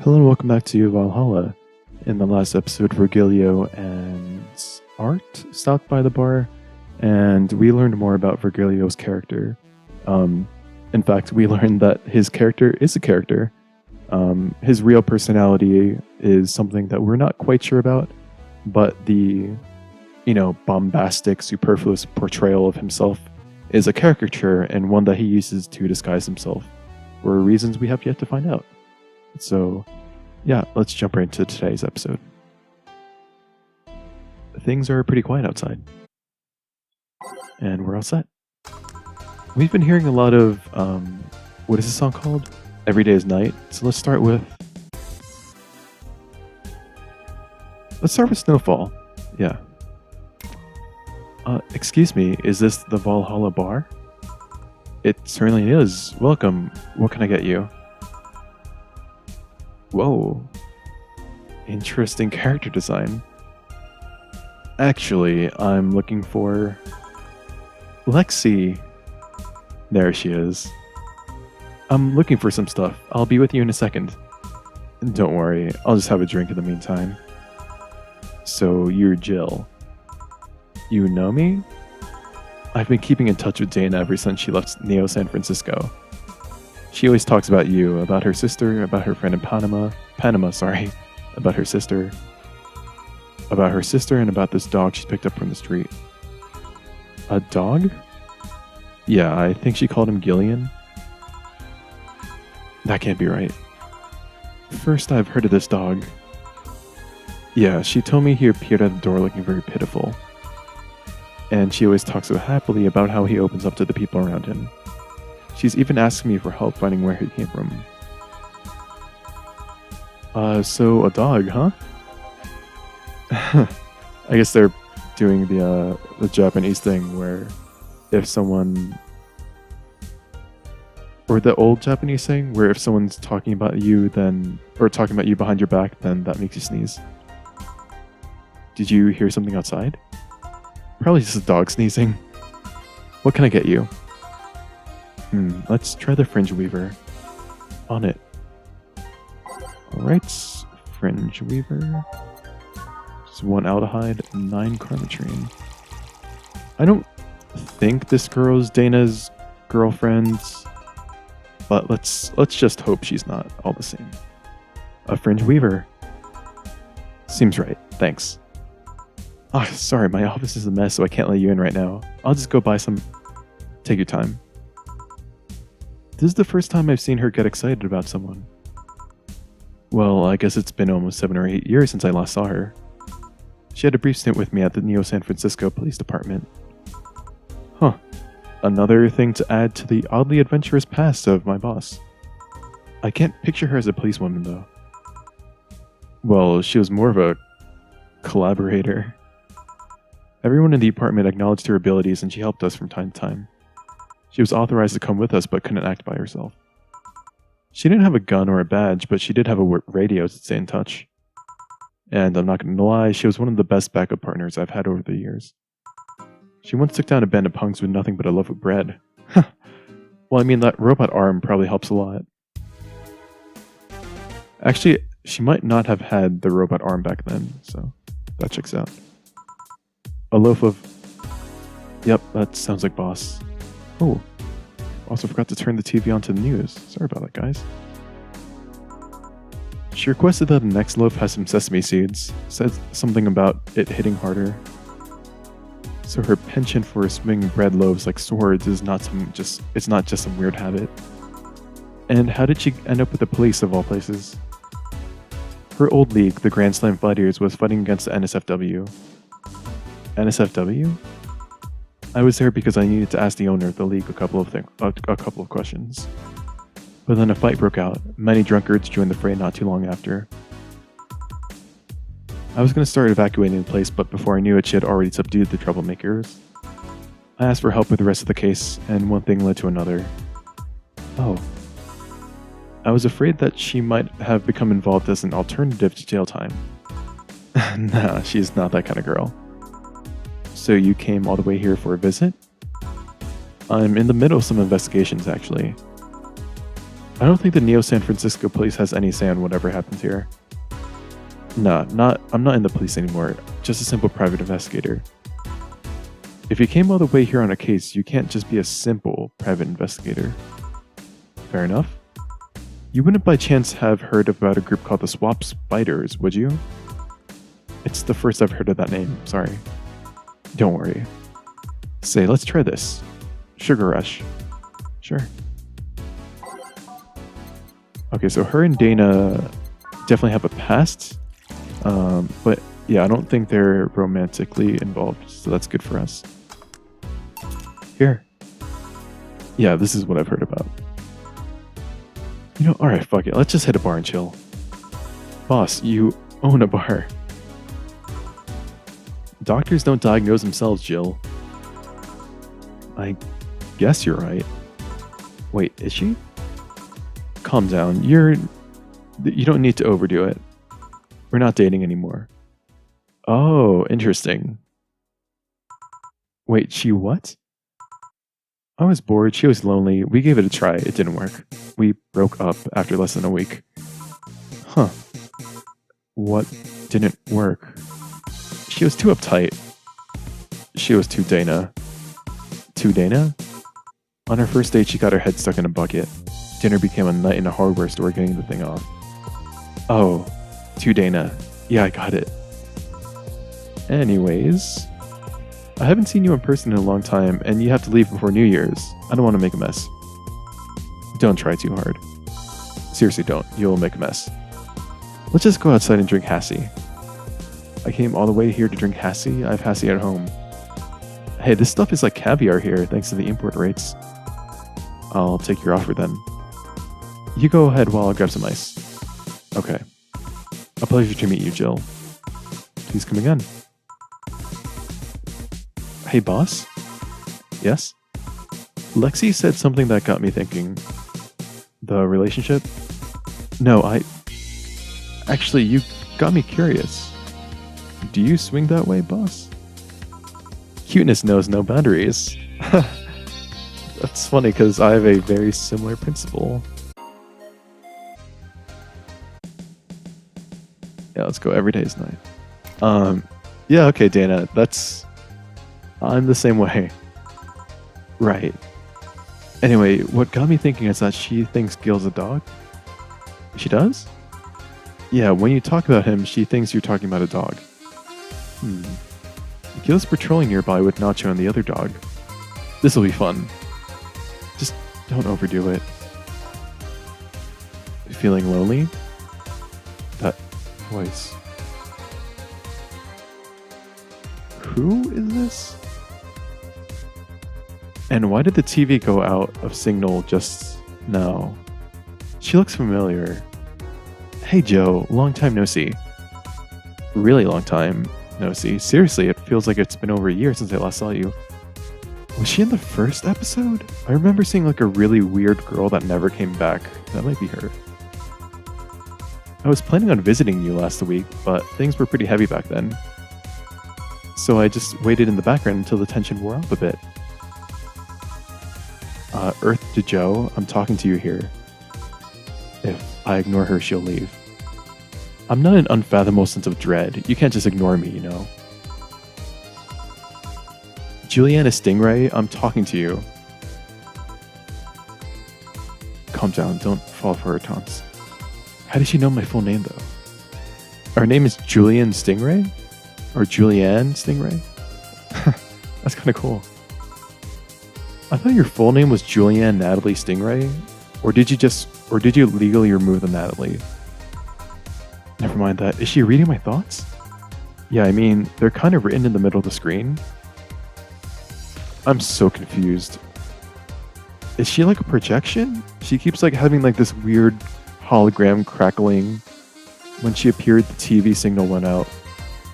Hello and welcome back to Valhalla. In the last episode, Virgilio and Art stopped by the bar, and we learned more about Virgilio's character. In fact, we learned that his character is a character. His real personality is something that we're not quite sure about, but the, bombastic, superfluous portrayal of himself is a caricature and one that he uses to disguise himself for reasons we have yet to find out. So, yeah, let's jump right into today's episode. Things are pretty quiet outside. And we're all set. We've been hearing a lot of, what is this song called? Every Day is Night. So let's start with Snowfall. Yeah. Excuse me, is this the Valhalla bar? It certainly is. Welcome. What can I get you? Whoa. Interesting character design. Actually, I'm looking for Lexi. There she is. I'm looking for some stuff. I'll be with you in a second. Don't worry, I'll just have a drink in the meantime. So, you're Jill. You know me? I've been keeping in touch with Dana ever since she left Neo San Francisco. She always talks about you, about her sister, about her friend in Panama, about her sister, and about this dog she picked up from the street. A dog? Yeah, I think she called him Gillian. That can't be right. First I've heard of this dog. Yeah, she told me he appeared at the door looking very pitiful. And she always talks so happily about how he opens up to the people around him. She's even asked me for help finding where he came from. So a dog, huh? I guess they're doing the Japanese thing where if someone... Or the old Japanese thing where if someone's talking about you or talking about you behind your back, then that makes you sneeze. Did you hear something outside? Probably just a dog sneezing. What can I get you? Let's try the Fringe Weaver. On it. Alright, Fringe Weaver. Just 1 aldehyde, 9 carnitrine. I don't think this girl's Dana's girlfriend, but let's just hope she's not all the same. A Fringe Weaver. Seems right, thanks. Sorry, my office is a mess, so I can't let you in right now. I'll just go buy some. Take your time. This is the first time I've seen her get excited about someone. Well, I guess it's been almost 7 or 8 years since I last saw her. She had a brief stint with me at the Neo San Francisco Police Department. Huh. Another thing to add to the oddly adventurous past of my boss. I can't picture her as a policewoman, though. Well, she was more of a collaborator. Everyone in the department acknowledged her abilities and she helped us from time to time. She was authorized to come with us but couldn't act by herself. She didn't have a gun or a badge, but she did have a radio to stay in touch. And I'm not going to lie, she was one of the best backup partners I've had over the years. She once took down a band of punks with nothing but a loaf of bread. Well, I mean, that robot arm probably helps a lot. Actually, she might not have had the robot arm back then, so that checks out. A loaf of... Yep, that sounds like boss. Oh, also forgot to turn the TV on to the news. Sorry about that, guys. She requested that the next loaf has some sesame seeds. Said something about it hitting harder. So her penchant for swinging bread loaves like swords is not just some weird habit. And how did she end up with the police of all places? Her old league, the Grand Slam Fighters, was fighting against the NSFW. NSFW? I was there because I needed to ask the owner of the league a couple of questions. But then a fight broke out. Many drunkards joined the fray not too long after. I was going to start evacuating the place, but before I knew it, she had already subdued the troublemakers. I asked for help with the rest of the case, and one thing led to another. Oh. I was afraid that she might have become involved as an alternative to jail time. Nah, she's not that kind of girl. So you came all the way here for a visit? I'm in the middle of some investigations, actually. I don't think the Neo San Francisco police has any say on whatever happens here. Nah, I'm not in the police anymore. Just a simple private investigator. If you came all the way here on a case, you can't just be a simple private investigator. Fair enough. You wouldn't by chance have heard about a group called the Swap Spiders, would you? It's the first I've heard of that name, sorry. Don't worry. Say, let's try this. Sugar Rush. Sure. Okay, so her and Dana definitely have a past. But yeah, I don't think they're romantically involved, so that's good for us. Here. Yeah, this is what I've heard about. You know, alright, fuck it. Let's just hit a bar and chill. Boss, you own a bar. Doctors don't diagnose themselves, Jill. I guess you're right. Wait, is she? Calm down. You don't need to overdo it. We're not dating anymore. Oh, interesting. Wait, she what? I was bored, she was lonely, we gave it a try, it didn't work. We broke up after less than a week. Huh. What didn't work? She was too uptight. She was too Dana. Too Dana? On her first date, she got her head stuck in a bucket. Dinner became a night in a hardware store getting the thing off. Oh, too Dana. Yeah, I got it. Anyways, I haven't seen you in person in a long time, and you have to leave before New Year's. I don't want to make a mess. Don't try too hard. Seriously, don't. You'll make a mess. Let's just go outside and drink Hassie. I came all the way here to drink Hassie. I have Hassie at home. Hey, this stuff is like caviar here, thanks to the import rates. I'll take your offer then. You go ahead while I'll grab some ice. Okay. A pleasure to meet you, Jill. Please come again. Hey, boss? Yes? Lexi said something that got me thinking. The relationship? No, Actually, you got me curious. Do you swing that way, boss? Cuteness knows no boundaries. That's funny because I have a very similar principle. Yeah, let's go. Every day is night. Yeah, okay, Dana. I'm the same way. Right. Anyway, what got me thinking is that she thinks Gil's a dog. She does? Yeah, when you talk about him, she thinks you're talking about a dog. Gil's patrolling nearby with Nacho and the other dog. This'll be fun. Just don't overdo it. Feeling lonely? That voice. Who is this? And why did the TV go out of signal just now? She looks familiar. Hey Joe, long time no see. Really long time no see. Seriously, it feels like it's been over a year since I last saw you. Was she in the first episode? I remember seeing like a really weird girl that never came back. That might be her. I was planning on visiting you last week, but things were pretty heavy back then. So I just waited in the background until the tension wore off a bit. Earth to Joe, I'm talking to you here. If I ignore her, she'll leave. I'm not an unfathomable sense of dread. You can't just ignore me, you know. Juliana Stingray, I'm talking to you. Calm down, don't fall for her taunts. How did she know my full name, though? Her name is Julian Stingray? Or Julianne Stingray? That's kind of cool. I thought your full name was Julianne Natalie Stingray? Or did you legally remove the Natalie? Never mind that. Is she reading my thoughts? Yeah, I mean, they're kind of written in the middle of the screen. I'm so confused. Is she like a projection? She keeps like having like this weird hologram crackling. When she appeared, the TV signal went out.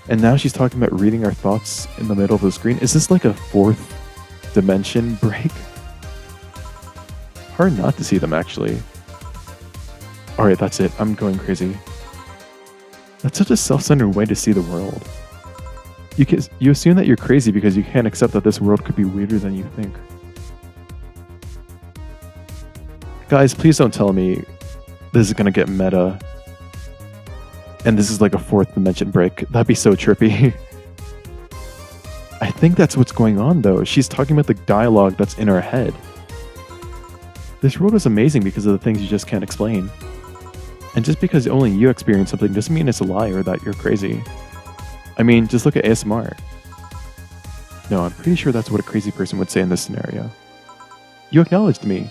And now she's talking about reading our thoughts in the middle of the screen. Is this like a fourth dimension break? Hard not to see them, actually. Alright, that's it. I'm going crazy. That's such a self-centered way to see the world. You assume that you're crazy because you can't accept that this world could be weirder than you think. Guys, please don't tell me this is gonna get meta. And this is like a fourth dimension break. That'd be so trippy. I think that's what's going on though. She's talking about the dialogue that's in her head. This world is amazing because of the things you just can't explain. And just because only you experience something doesn't mean it's a lie or that you're crazy. I mean, just look at ASMR. No, I'm pretty sure that's what a crazy person would say in this scenario. You acknowledged me.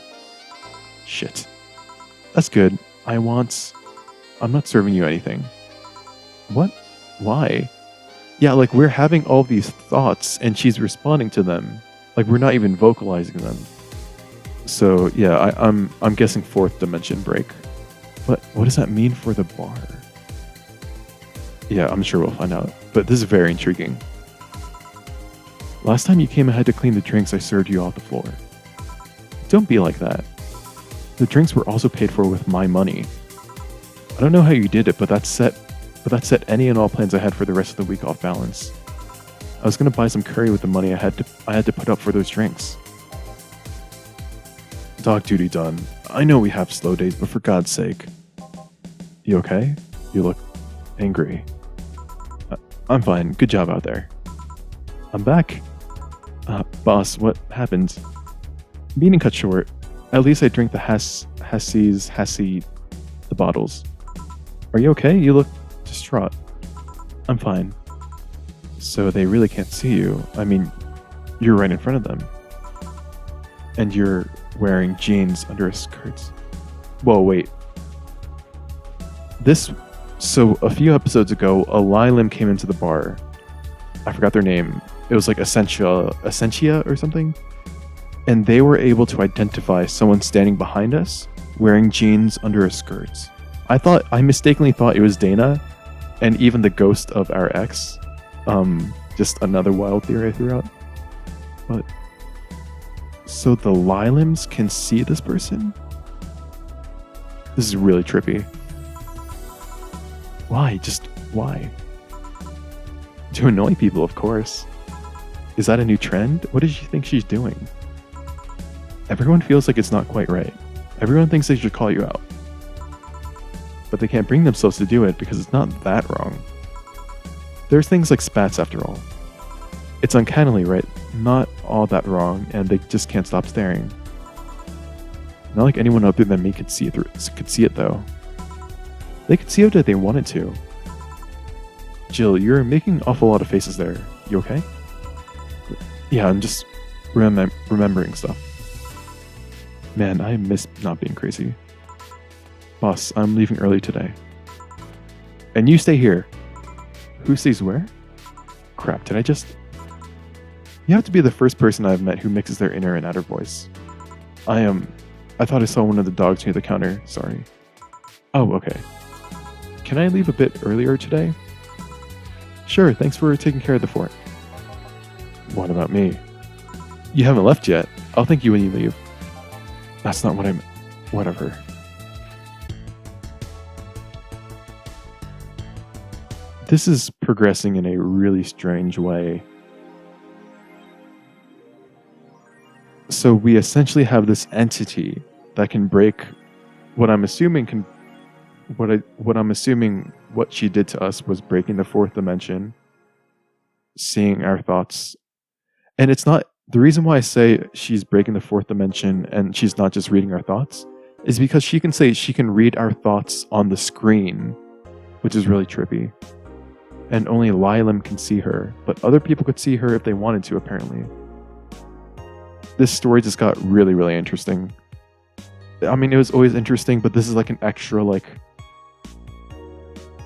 Shit. That's good. I'm not serving you anything. What? Why? Yeah, like we're having all these thoughts and she's responding to them. Like we're not even vocalizing them. So yeah, I'm guessing fourth dimension break. But what does that mean for the bar? Yeah, I'm sure we'll find out. But this is very intriguing. Last time you came, I had to clean the drinks I served you off the floor. Don't be like that. The drinks were also paid for with my money. I don't know how you did it, but that set any and all plans I had for the rest of the week off balance. I was gonna buy some curry with the money I had to put up for those drinks. Dog duty done. I know we have slow days, but for God's sake. You okay? You look angry. I'm fine. Good job out there. I'm back. Boss, what happened? Meeting cut short. At least I drink the the bottles. Are you okay? You look distraught. I'm fine. So they really can't see you. I mean, you're right in front of them. And you're wearing jeans under a skirt. Whoa, wait. So a few episodes ago, a Lilim came into the bar. I forgot their name. It was like Essentia or something. And they were able to identify someone standing behind us wearing jeans under a skirt. I mistakenly thought it was Dana and even the ghost of our ex. Just another wild theory I threw out. But so the Lilims can see this person? This is really trippy. Why? Just why? To annoy people, of course. Is that a new trend? What does she think she's doing? Everyone feels like it's not quite right. Everyone thinks they should call you out. But they can't bring themselves to do it because it's not that wrong. There's things like spats after all. It's uncannily right, not all that wrong, and they just can't stop staring. Not like anyone other than me could see it though. They could see it if they wanted to. Jill, you're making an awful lot of faces there. You okay? Yeah, I'm just remembering stuff. Man, I miss not being crazy. Boss, I'm leaving early today. And you stay here. Who stays where? Crap, did I just... You have to be the first person I've met who mixes their inner and outer voice. I thought I saw one of the dogs near the counter, sorry. Oh, okay. Can I leave a bit earlier today? Sure, thanks for taking care of the fort. What about me? You haven't left yet. I'll thank you when you leave. That's not what I meant. Whatever. This is progressing in a really strange way. So we essentially have this entity that can break what I'm assuming what she did to us was breaking the fourth dimension, seeing our thoughts. And it's not the reason why I say she's breaking the fourth dimension and she's not just reading our thoughts is because she can say she can read our thoughts on the screen, which is really trippy. And only Lilim can see her, but other people could see her if they wanted to, apparently. This story just got really, really interesting. I mean, it was always interesting, but this is like an extra, like,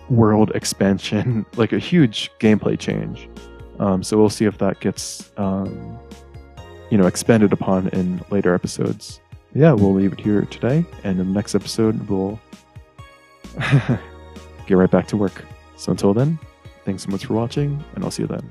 world expansion, like a huge gameplay change. So we'll see if that gets, expanded upon in later episodes. Yeah, we'll leave it here today, and in the next episode, we'll get right back to work. So until then, thanks so much for watching, and I'll see you then.